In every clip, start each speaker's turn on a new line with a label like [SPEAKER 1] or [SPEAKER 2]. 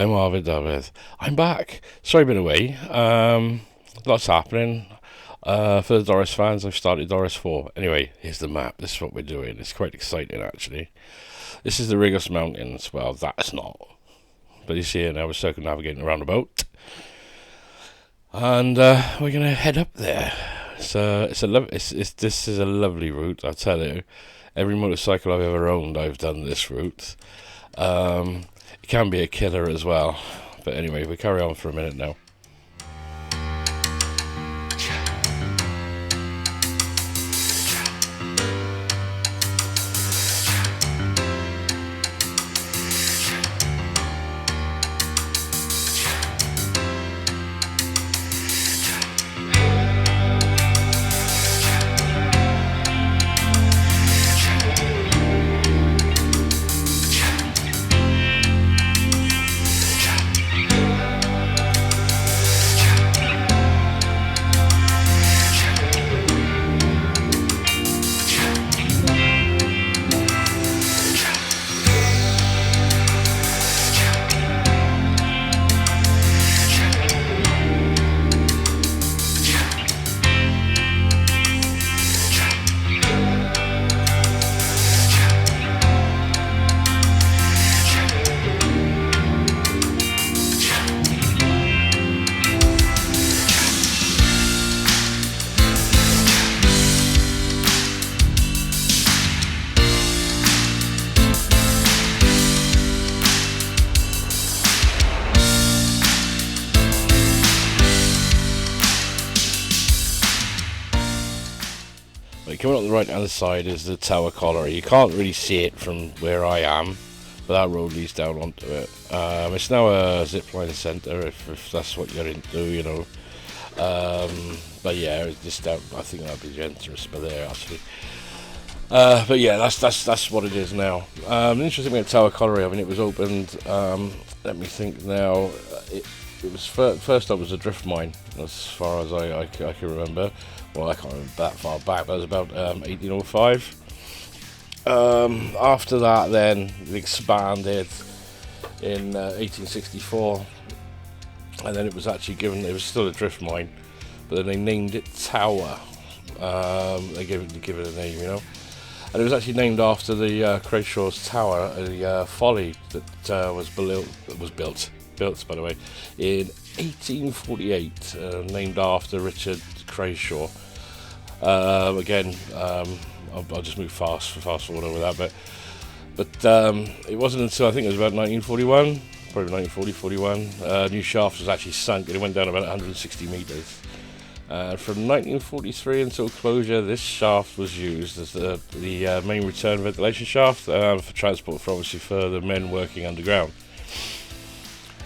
[SPEAKER 1] I'm Arvid David. I'm back. Sorry, been away. Lots happening. For the Doris fans, I've started Doris 4. Anyway, here's the map. This is what we're doing. It's quite exciting, actually. This is the Rhigos Mountains. Well, that's not. But you see it now. We're circumnavigating around a boat. And we're going to head up there. This is a lovely route, I tell you. Every motorcycle I've ever owned, I've done this route. It can be a killer as well. But anyway, we carry on for a minute now. Coming up the right hand side is the Tower Colliery. You can't really see it from where I am, but that road leads down onto it. It's now a zipline centre, if that's what you're into, you know. But yeah, it's just down, I think that'd be the entrance by there actually. But yeah, that's what it is now. The interesting thing about Tower Colliery, I mean, it was opened. Let me think now. It was first up was a drift mine, as far as I can remember. Well, I can't remember that far back. That was about 1805. After that, then it expanded in 1864, and then it was actually given. It was still a drift mine, but then they named it Tower. They give it a name, you know. And it was actually named after the Crashaw's Tower, a folly that was built, by the way, in 1848, named after Richard Crashaw. Again, I'll just move fast forward over that bit. But it wasn't until I think it was about 1941, probably 1940, 41, new shaft was actually sunk and it went down about 160 metres. From 1943 until closure, this shaft was used as the main return ventilation shaft for transport for obviously further men working underground.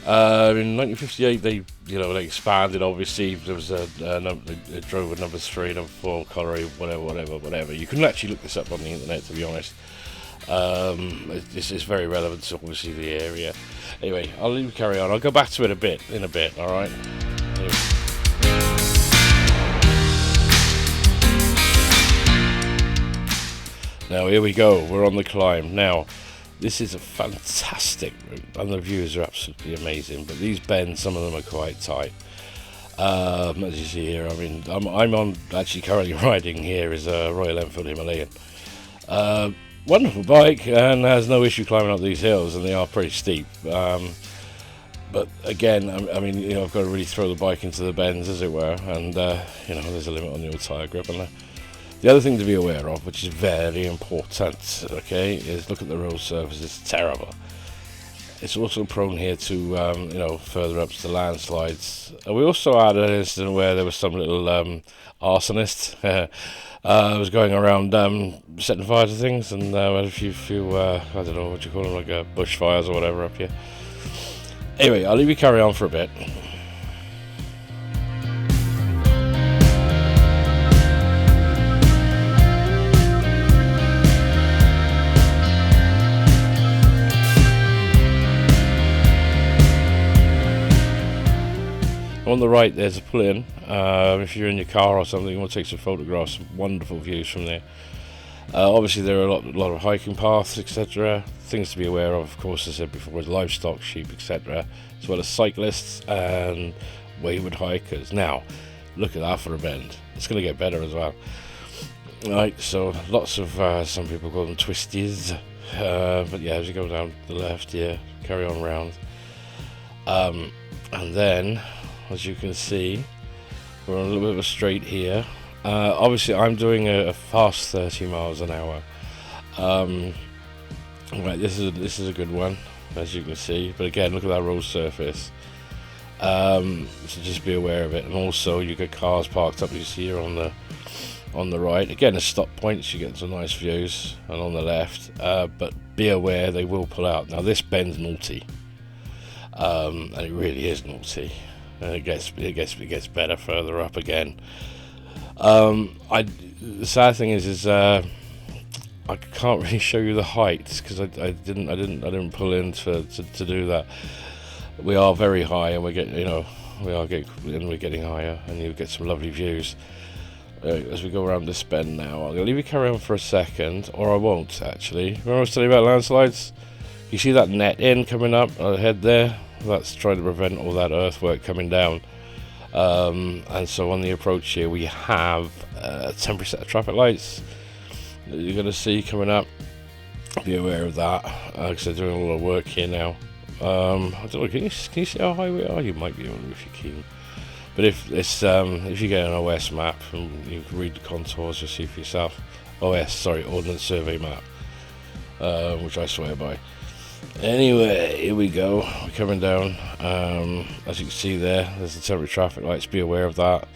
[SPEAKER 1] In 1958, they expanded. Obviously, there was they drove a number 3, number 4 colliery, whatever. You can actually look this up on the internet, to be honest. This is very relevant to obviously the area. Anyway, I'll leave it carry on. I'll go back to it in a bit. All right. Anyway. Now here we go. We're on the climb now. This is a fantastic route, and the views are absolutely amazing. But these bends, some of them are quite tight. As you see here, I mean, I'm on actually currently riding here is a Royal Enfield Himalayan. Wonderful bike, and has no issue climbing up these hills, and they are pretty steep. But again, I mean, you know, I've got to really throw the bike into the bends, as it were, and you know, there's a limit on the old tyre grip on there. The other thing to be aware of, which is very important, okay, is look at the road surface. It's terrible. It's also prone here to, you know, further up to landslides. We also had an incident where there was some little arsonist was going around setting fire to things, and had a few I don't know what you call them, like bushfires or whatever up here. Anyway, I'll leave you carry on for a bit. On the right there's a pull-in. If you're in your car or something, you want to take some photographs, some wonderful views from there. Obviously there are a lot of hiking paths, etc. Things to be aware of course, as I said before, with livestock, sheep, etc., as well as cyclists and wayward hikers. Now look at that for a bend. It's going to get better as well. Right, so lots of some people call them twisties, but yeah, as you go down the left here, carry on round, and then as you can see, we're on a little bit of a straight here. Obviously I'm doing a fast 30 miles an hour. Right, this is a good one, as you can see, but again, look at that road surface. So just be aware of it. And also you get cars parked up, you see here on the right. Again, the stop points, you get some nice views, and on the left, but be aware they will pull out. Now this bend's naughty, and it really is naughty, and it gets better further up again. The sad thing is I can't really show you the heights because I didn't pull in to do that. We are very high, and we're getting higher, and you'll get some lovely views as we go around this bend. Now I'm gonna leave you carry on for a second, or I won't actually. Remember I was telling you about landslides? You see that net in coming up ahead there? That's trying to prevent all that earthwork coming down. And so on the approach here we have a temporary set of traffic lights that you're going to see coming up. Be aware of that, because they're doing a lot of work here now. I don't know, can you see how high we are? You might be able to if you're keen. But if you get an OS map and you can read the contours, you'll see for yourself. Ordnance Survey map, which I swear by. Anyway, here we go. We're coming down. As you can see there's the temporary traffic lights. Be aware of that.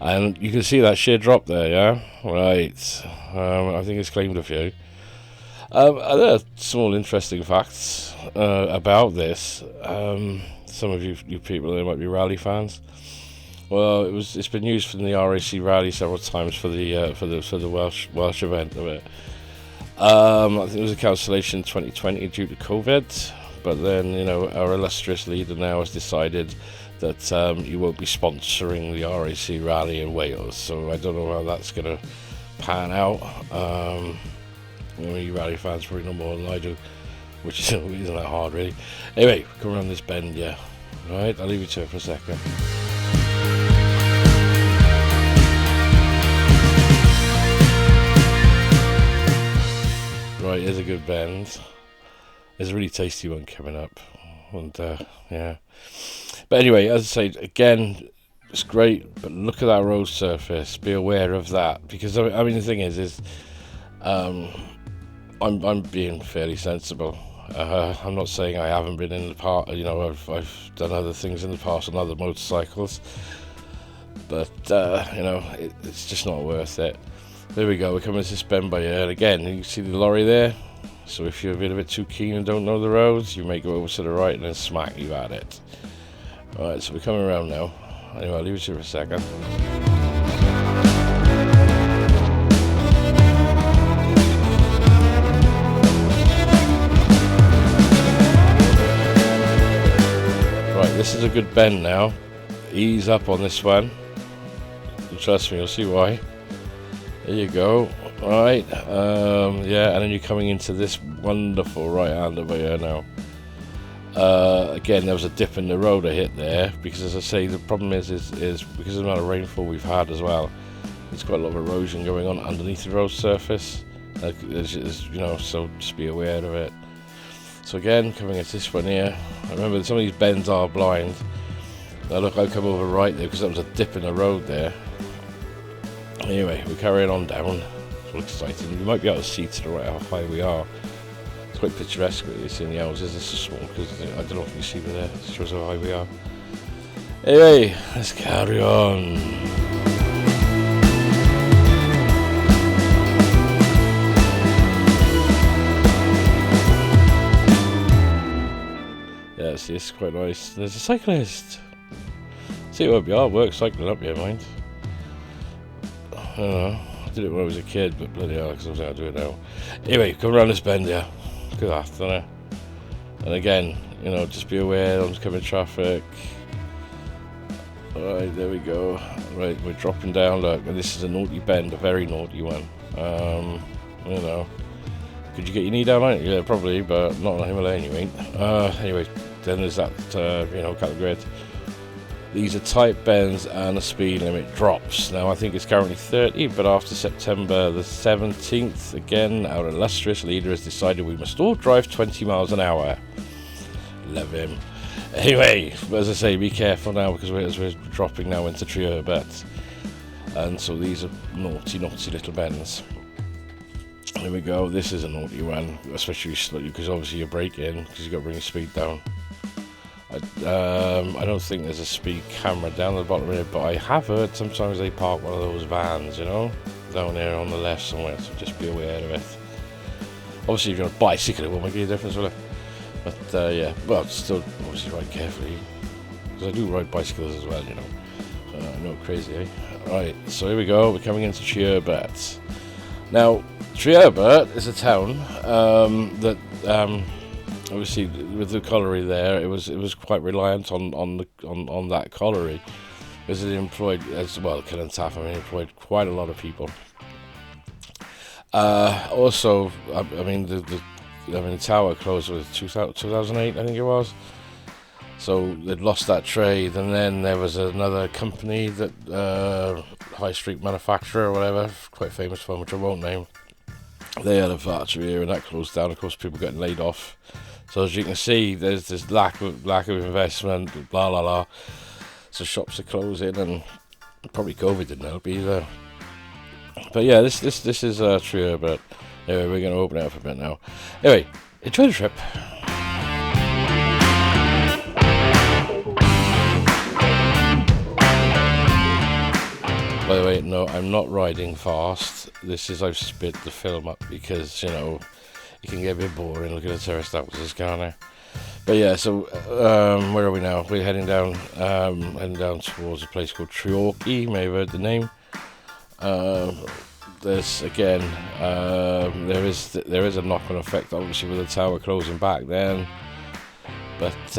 [SPEAKER 1] And you can see that sheer drop there, yeah? Right. I think it's claimed a few. There are small interesting facts about this. Some of you people, they might be rally fans. Well, it's been used for the RAC rally several times for the Welsh event of it. I think it was a cancellation in 2020 due to COVID, but then our illustrious leader now has decided that he won't be sponsoring the RAC rally in Wales. So I don't know how that's going to pan out. You rally fans probably know more than I do, which isn't that hard really. Anyway, come around this bend, yeah. Right, I'll leave you to it for a second. Right, here's a good bend. There's a really tasty one coming up, and yeah. But anyway, as I say, again, it's great, but look at that road surface. Be aware of that, because I mean the thing is I'm being fairly sensible. I'm not saying I haven't been in the past. I've done other things in the past on other motorcycles, but it's just not worth it. There we go, we're coming to this bend by here, and again, you can see the lorry there. So if you're a bit too keen and don't know the roads, you may go over to the right and then smack you at it. Alright, so we're coming around now. Anyway, I'll leave it to you for a second. Right, this is a good bend now. Ease up on this one. And trust me, you'll see why. There you go. Alright, yeah, and then you're coming into this wonderful right-hander by here now. Again, there was a dip in the road I hit there, because as I say, the problem is because of the amount of rainfall we've had as well, there's quite a lot of erosion going on underneath the road surface, so just be aware of it. So again, coming into this one here, remember some of these bends are blind. Now look, I'll come over right there because there was a dip in the road there. Anyway, we're carrying on down. It's all exciting. You might be able to see to the right how high we are. It's quite picturesque really, seeing the houses. It's so small because I don't know if you see there. It shows how high we are. Anyway, let's carry on. Yeah, see, it's quite nice. There's a cyclist. See what we are, work cycling up here, mind. I don't know. I did it when I was a kid, but bloody hell, because I was going to do it now. Anyway, come around this bend here. Look at that, don't I? And again, just be aware of oncoming traffic. Alright, there we go. Right, we're dropping down, look, and this is a naughty bend, a very naughty one. you know. Could you get your knee down on it? Yeah, probably, but not on a Himalayan, you ain't. Anyway, then there's that, cattle grid. These are tight bends and the speed limit drops. Now, I think it's currently 30, but after September the 17th, again, our illustrious leader has decided we must all drive 20 miles an hour. Love him. Anyway, as I say, be careful now, because we're dropping now into Treherbert. And so these are naughty little bends. Here we go. This is a naughty one, especially because obviously you're braking, because you've got to bring your speed down. I don't think there's a speed camera down the bottom of it, but I have heard sometimes they park one of those vans, down there on the left somewhere, so just be aware of it. Obviously if you're on a bicycle it won't make any difference, will it? But yeah, well, still obviously ride carefully, because I do ride bicycles as well, no crazy, eh? Right, so here we go, we're coming into Treherbert. Now, Treherbert is a town that obviously with the colliery there, it was quite reliant on that colliery, because it employed, as well, Killintaff, employed quite a lot of people. Also, the tower closed with 2008, I think it was. So they'd lost that trade, and then there was another company that high street manufacturer or whatever, quite famous one, which I won't name. They had a factory here, and that closed down. Of course, people getting laid off. So as you can see, there's this lack of investment, blah blah blah. So shops are closing, and probably COVID didn't help either. But yeah, this is Treherbert. Anyway, we're going to open it up a bit now. Anyway, enjoy the trip. By the way, no, I'm not riding fast. I've split the film up because, it can get a bit boring looking at Terhadod, can't it? But yeah, so where are we now? We're heading down towards a place called Treorchy. May have heard the name. There's again, there is a knock-on effect, obviously, with the tower closing back then. But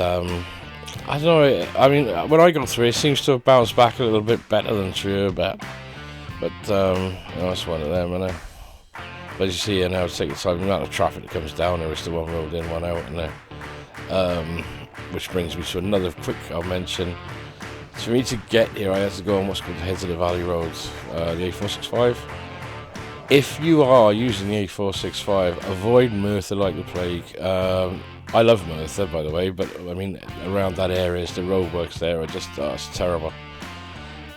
[SPEAKER 1] I don't know. I mean, when I got through, it seems to have bounced back a little bit better than Treherbert. But that's one of them, isn't it? But as you see here now, it's taking time. The amount of traffic that comes down there is still one road in, one out, and there. Which brings me to another quick I'll mention. For me to get here, I had to go on what's called the Heads of the Valley roads, the A465. If you are using the A465, avoid Merthyr like the plague. I love Merthyr, by the way, but I mean, around that area, the roadworks there are just it's terrible.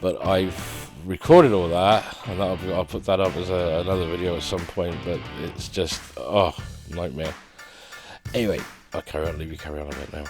[SPEAKER 1] But I've recorded all that, and I'll put that up as another video at some point, but it's just, nightmare. Anyway, I'll leave you carry on a bit now.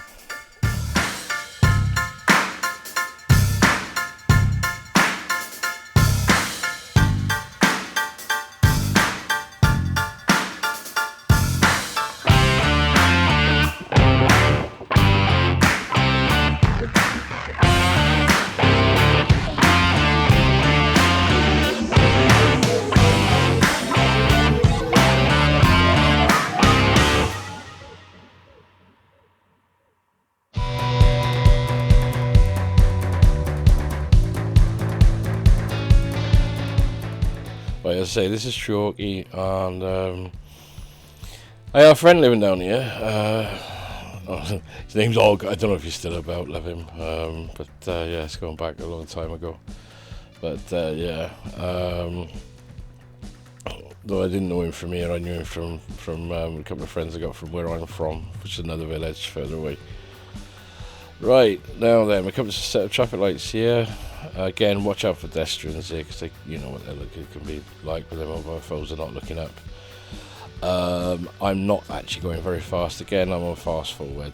[SPEAKER 1] Right, as I say, this is Treorchy, and I have a friend living down here. His name's Og. I don't know if he's still about, love him. But yeah, it's going back a long time ago. But yeah, though I didn't know him from here, I knew him from a couple of friends I got from where I'm from, which is another village further away. Right, now then, we come to a set of traffic lights here. Again, watch out for pedestrians here, because you know what it can be like with their mobile phones, they're not looking up. I'm not actually going very fast. Again, I'm on fast forward.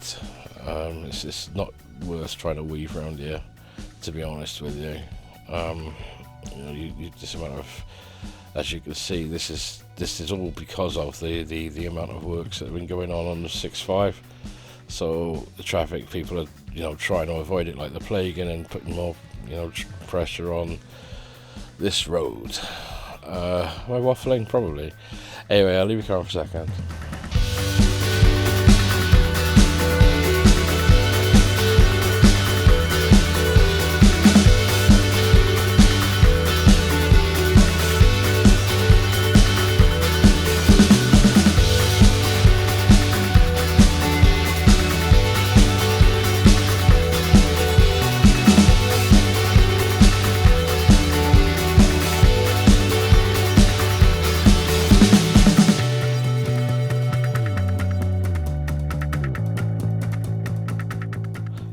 [SPEAKER 1] It's not worth trying to weave around here, to be honest with you. You just amount of, as you can see, this is all because of the amount of works that have been going on the 6.5. So the traffic, people are trying to avoid it like the plague, and then putting more pressure on this road. Am I waffling? Probably. Anyway, I'll leave you car for a second.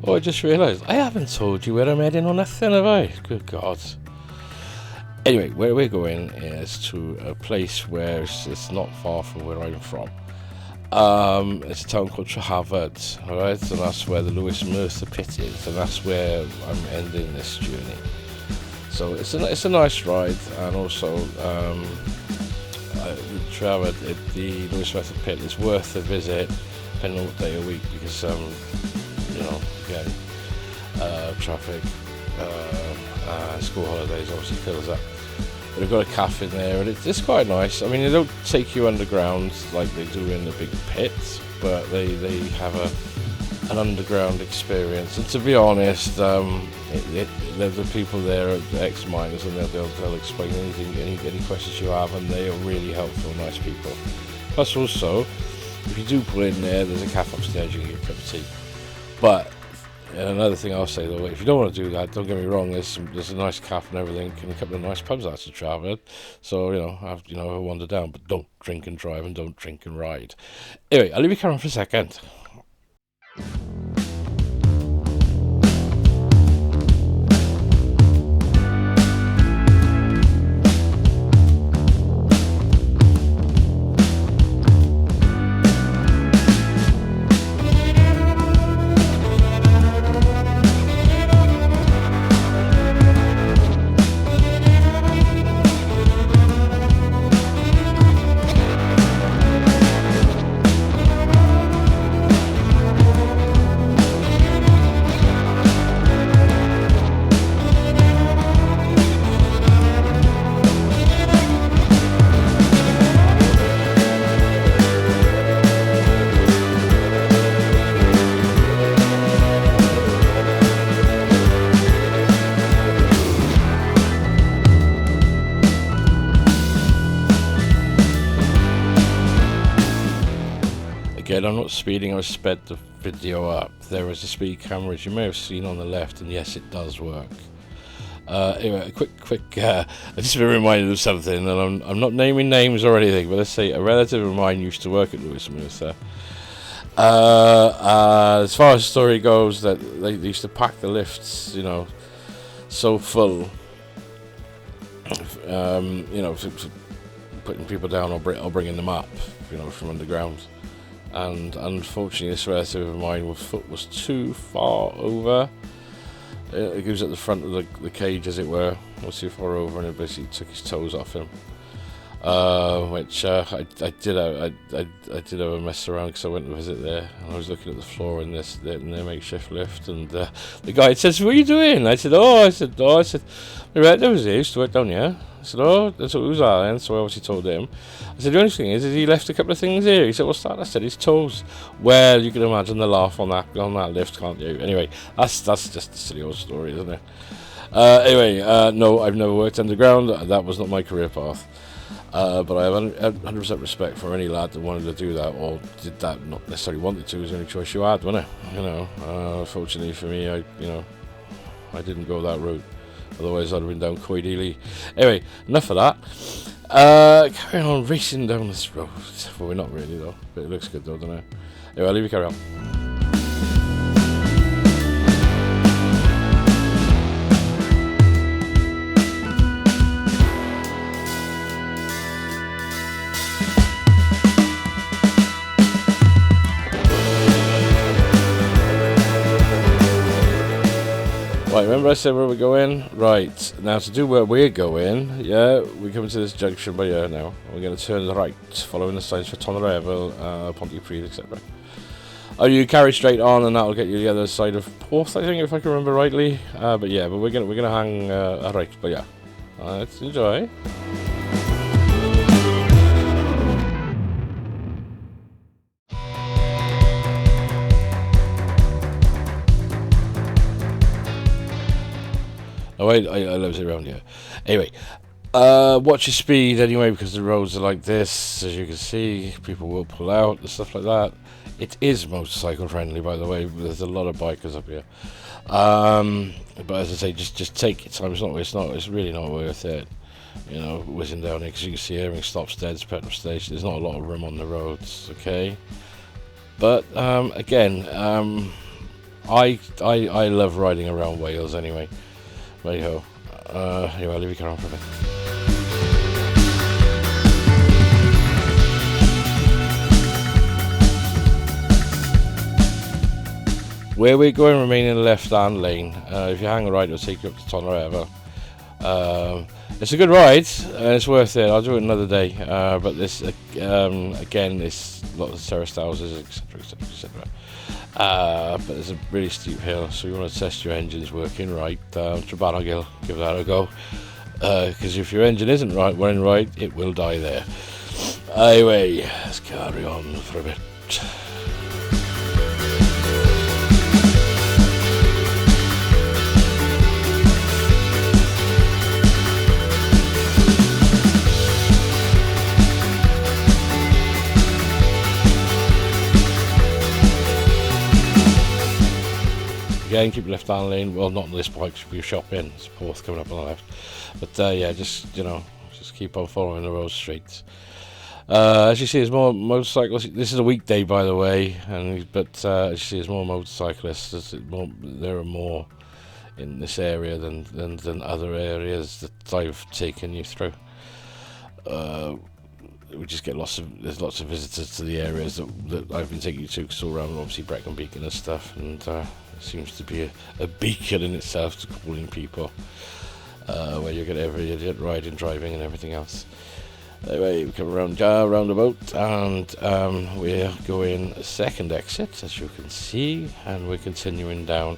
[SPEAKER 1] Oh, I just realised I haven't told you where I'm heading or nothing, have I? Good God. Anyway, where we're going is to a place where it's not far from where I'm from. It's a town called Trehafod, alright, and that's where the Lewis Merthyr pit is, and that's where I'm ending this journey. So it's a nice ride, and also Treharbert, the Lewis Merthyr pit is worth a visit, depending on what day of week, because again, traffic, school holidays obviously fills up. But they've got a cafe in there, and it's quite nice. I mean, they don't take you underground like they do in the big pits, but they have an underground experience. And to be honest, the people there are ex-miners, and they'll explain anything, any questions you have, and they are really helpful, nice people. Plus, also, if you do pull in there, there's a cafe upstairs you can get a cup of tea. But another thing I'll say though, if you don't want to do that, don't get me wrong, there's a nice cafe and everything, and a couple of nice pubs out to travel. So have a wander down, but don't drink and drive, and don't drink and ride. Anyway, I'll leave you carry on for a second. Again, I'm not speeding, I sped the video up. There is a speed camera, as you may have seen on the left, and yes, it does work. Anyway, a quick I just been reminded of something, and I'm not naming names or anything, but let's say a relative of mine used to work at Lewis Merthyr. As far as the story goes, that they used to pack the lifts, so full, putting people down or bringing them up, from underground. And unfortunately, this relative of mine, with foot was too far over. He was at the front of the cage, as it were, was too far over, and it basically took his toes off him. Which I did have a mess around, because I went to visit there, and I was looking at the floor in their makeshift lift, and the guy says, "What are you doing?" I said, "My relative was here, used to work down here." I said, "Oh, that's what it was that then." So I obviously told him. I said, "The only thing is he left a couple of things here." He said, "What's that?" I said, "His toes." Well, you can imagine the laugh on that lift, can't you? Anyway, that's just a silly old story, isn't it? No, I've never worked underground. That was not my career path. But I have 100% respect for any lad that wanted to do that, or did that not necessarily wanted to. It was the only choice you had, wasn't it? Fortunately for me, I didn't go that route. Otherwise, I'd have been down Coedely. Anyway, enough of that. Carrying on racing down this road. Well, we're not really though, but it looks good though, doesn't it? Anyway, I'll leave you carry on. Right, remember I said where we're going? Right, now to do where we're going, we're coming to this junction by here now. We're going to turn right, following the signs for Treherbert, Pontypridd, etc. You carry straight on, and that'll get you the other side of Porth, I think, if I can remember rightly. But we're gonna hang right, but yeah, let's enjoy. Oh, I live around here. Anyway, watch your speed anyway, because the roads are like this. As you can see, people will pull out and stuff like that. It is motorcycle friendly, by the way. There's a lot of bikers up here. But as I say, just take your time. It's really not worth it. Whizzing down here, because you can see everything stops dead. It's a petrol station. There's not a lot of room on the roads. Okay, but again. I love riding around Wales anyway. Right ho. Anyway, I'll leave you carry on for a bit. Where we're going, remain in the left-hand lane. If you hang a right, it'll take you up to Treherbert. It's a good ride, and it's worth it. I'll do it another day. But this, again, it's lots of terraced houses, etc., etc., etc. But there's a really steep hill, so you want to test your engine's working right. Treharbert, give that a go. Because if your engine isn't running right, it will die there. Anyway, let's carry on for a bit. Again, keep your left-hand lane. Well, not on this bike, should be a shop in. It's Porth coming up on the left. But yeah, just keep on following the road straight. As you see, there's more motorcycles. This is a weekday, by the way, but as you see, there's more motorcyclists. There are more in this area than other areas that I've taken you through. We just get there's lots of visitors to the areas that I've been taking you to, because all around obviously Brecon Beacon and stuff, and it seems to be a beacon in itself to calling people, where you get every idiot riding, driving and everything else. Anyway, we come around roundabout, and we're going second exit, as you can see, and we're continuing down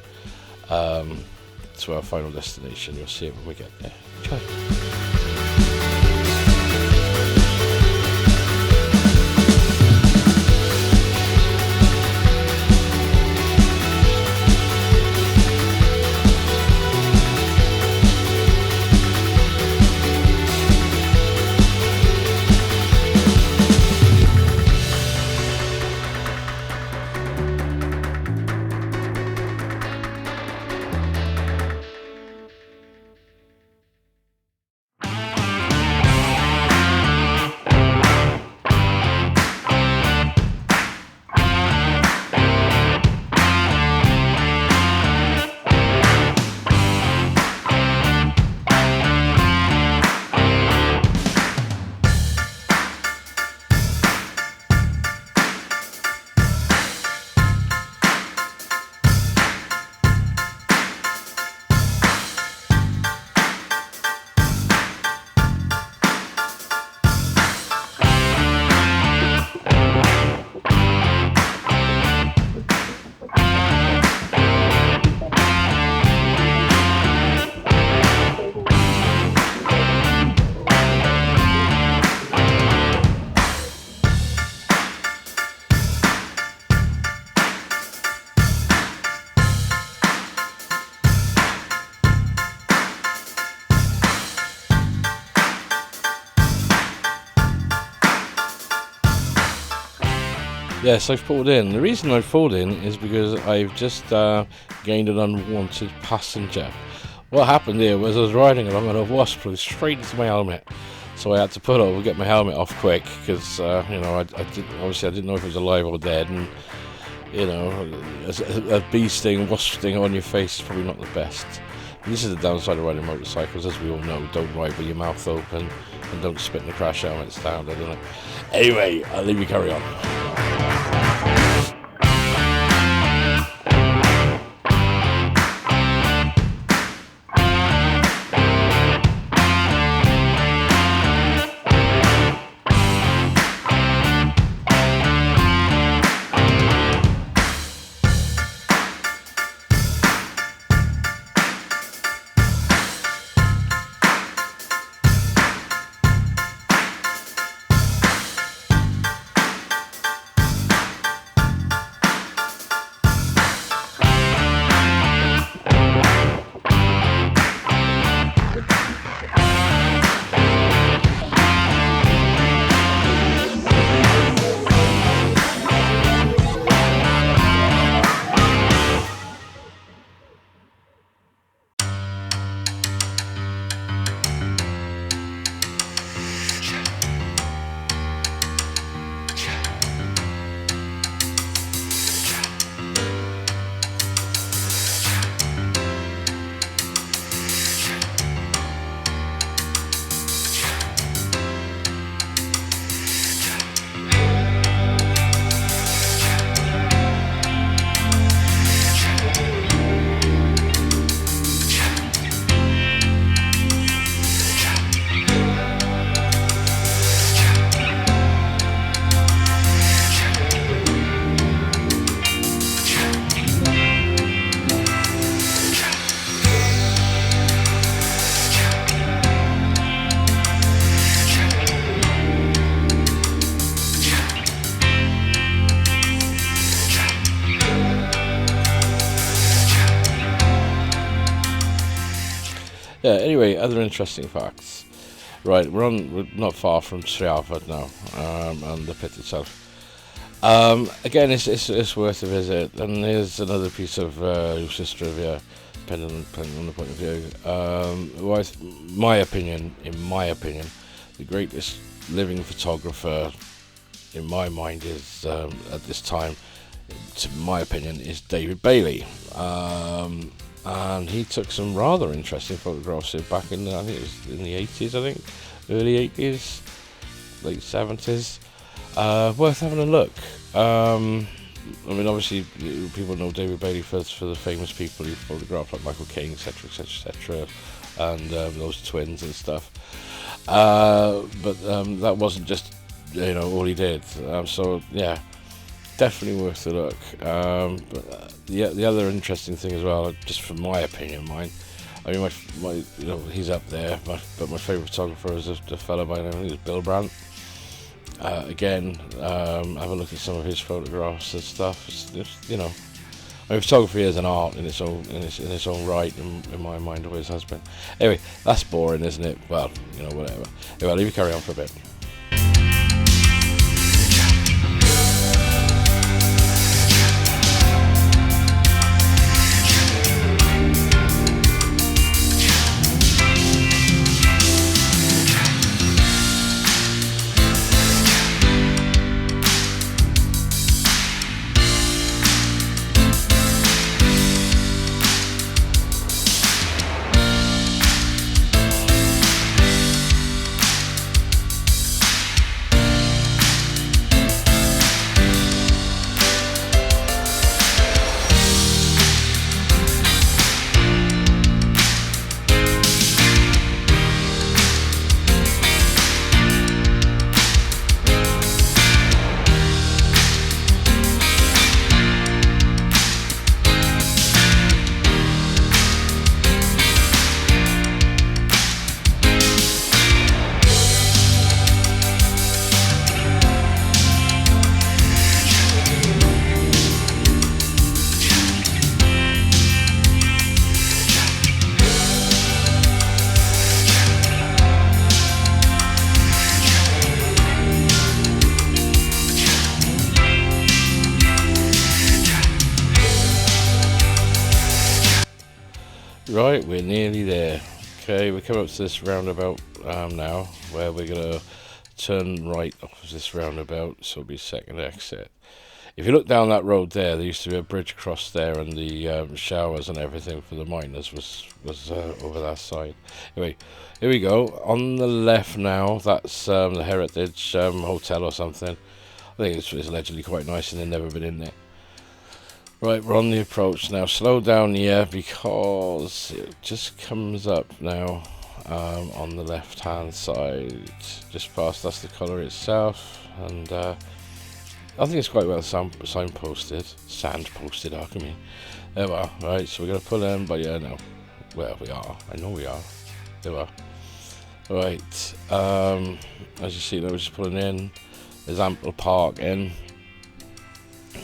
[SPEAKER 1] to our final destination. You'll see it when we get there. Enjoy. Yes, I've pulled in. The reason I've pulled in is because I've just gained an unwanted passenger. What happened here was I was riding along and a wasp flew straight into my helmet. So I had to pull over, get my helmet off quick, because I didn't know if it was alive or dead, and a bee sting, wasp sting on your face is probably not the best. But this is the downside of riding motorcycles, as we all know. Don't ride with your mouth open, and don't spit in the crash helmet standard, isn't it? Anyway, I'll leave you carry on. Yeah. Anyway, other interesting facts. Right, we're not far from Trehafod now, and the pit itself. Again, it's worth a visit. And here's another piece of useless trivia, depending on the point of view. In my opinion, the greatest living photographer, in my mind, is at this time, to my opinion, is David Bailey. And he took some rather interesting photographs back in, I think it was in the 80s, early 80s, late 70s. Worth having a look. I mean, obviously, people know David Bailey for the famous people he photographed, like Michael Caine, etc., etc., and those twins and stuff. But that wasn't just, all he did. So yeah, definitely worth a look. But the other interesting thing as well, just from my opinion, I mean, my he's up there. But my favourite photographer is a fellow by the name of Bill Brandt. Again, have a look at some of his photographs and stuff. It's I mean, photography is an art in its own right. In my mind, always has been. Anyway, that's boring, isn't it? Well, whatever. Anyway, I'll leave you carry on for a bit. Right, we're nearly there. Okay, we come up to this roundabout now, where we're going to turn right off of this roundabout, so it'll be second exit. If you look down that road there used to be a bridge across there, and the showers and everything for the miners was over that side. Anyway, here we go. On the left now, that's the Heritage Hotel or something. I think it's allegedly quite nice, and they've never been in there. Right, we're on the approach now. Slow down here because it just comes up now on the left hand side, just past that's the colliery itself, and I think it's quite well signposted, sandposted, I mean. There we are. Right, so we're going to pull in, but yeah, no. Well, we are. I know we are. There we are. Right, as you see, now we're just pulling in. There's ample parking.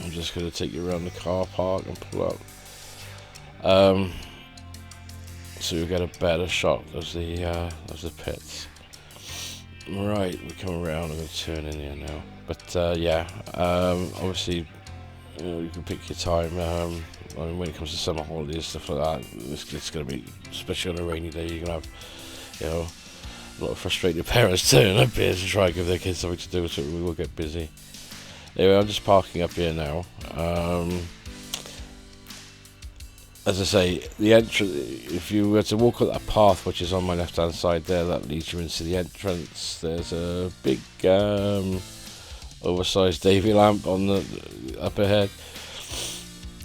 [SPEAKER 1] I'm just going to take you around the car park and pull up, so you get a better shot of the pits. Right, we come around. I'm going to turn in here now. But yeah, obviously, you can pick your time. I mean, when it comes to summer holidays, stuff like that, it's going to be, especially on a rainy day, you're going to have, a lot of frustrated parents turning up here to try and give their kids something to do, so we will get busy. Anyway, I'm just parking up here now. As I say, the entrance, if you were to walk up that path which is on my left hand side there, that leads you into the entrance. There's a big oversized Davy lamp on the up ahead.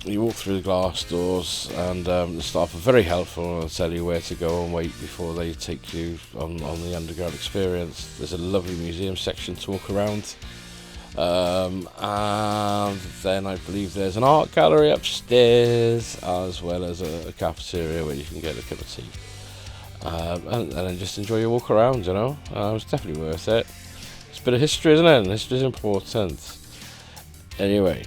[SPEAKER 1] You walk through the glass doors, and the staff are very helpful and tell you where to go and wait before they take you on the underground experience. There's a lovely museum section to walk around. And then I believe there's an art gallery upstairs, as well as a cafeteria where you can get a cup of tea, and then just enjoy your walk around. It's definitely worth it. It's a bit of history, isn't it? History is important. Anyway,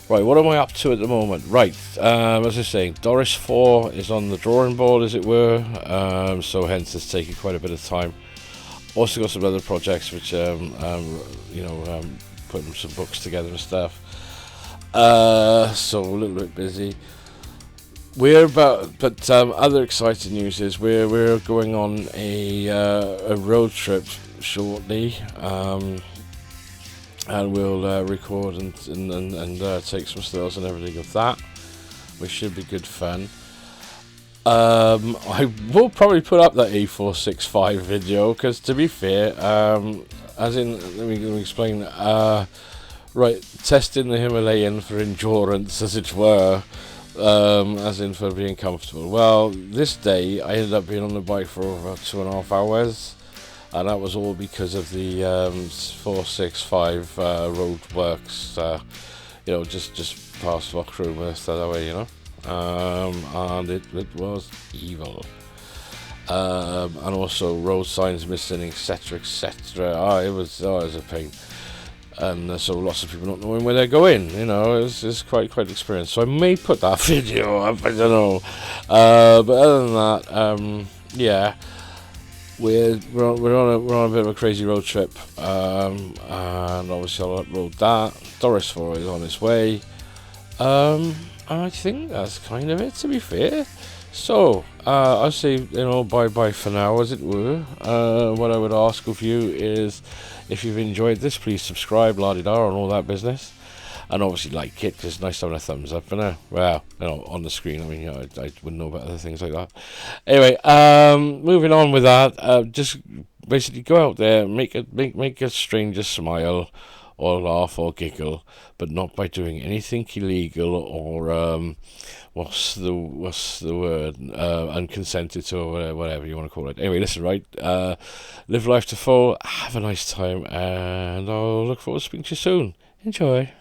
[SPEAKER 1] Right, what am I up to at the moment? Right, as I was saying, Doris 4 is on the drawing board, as it were, so hence it's taking quite a bit of time. Also got some other projects which, putting some books together and stuff. So a little bit busy. Other exciting news is we're going on a road trip shortly. And we'll record and take some stills and everything of that, which should be good fun. I will probably put up that A465 video, because to be fair, let me explain. Right, testing the Himalayan for endurance, as it were, as in for being comfortable. Well, this day I ended up being on the bike for over 2.5 hours. And that was all because of the 465 road works, just past Rockroom that way, and it was evil. And also road signs missing, etc., etc. It was a pain. And so lots of people not knowing where they're going, it's quite experience. So I may put that video up, I don't know. But other than that, yeah. We're on a bit of a crazy road trip, and obviously I'll upload that. Doris 4 is on its way, and I think that's kind of it, to be fair. So I say bye for now, as it were. What I would ask of you is, if you've enjoyed this, please subscribe, la-di-da, and all that business. And obviously like it, because it's nice having a thumbs up, well, on the screen. I mean, I wouldn't know about other things like that. Anyway, moving on with that, just basically go out there, make a stranger smile, or laugh, or giggle, but not by doing anything illegal or what's the word, unconsented to, or whatever you want to call it. Anyway, listen, right, live life to full, have a nice time, and I'll look forward to speaking to you soon. Enjoy.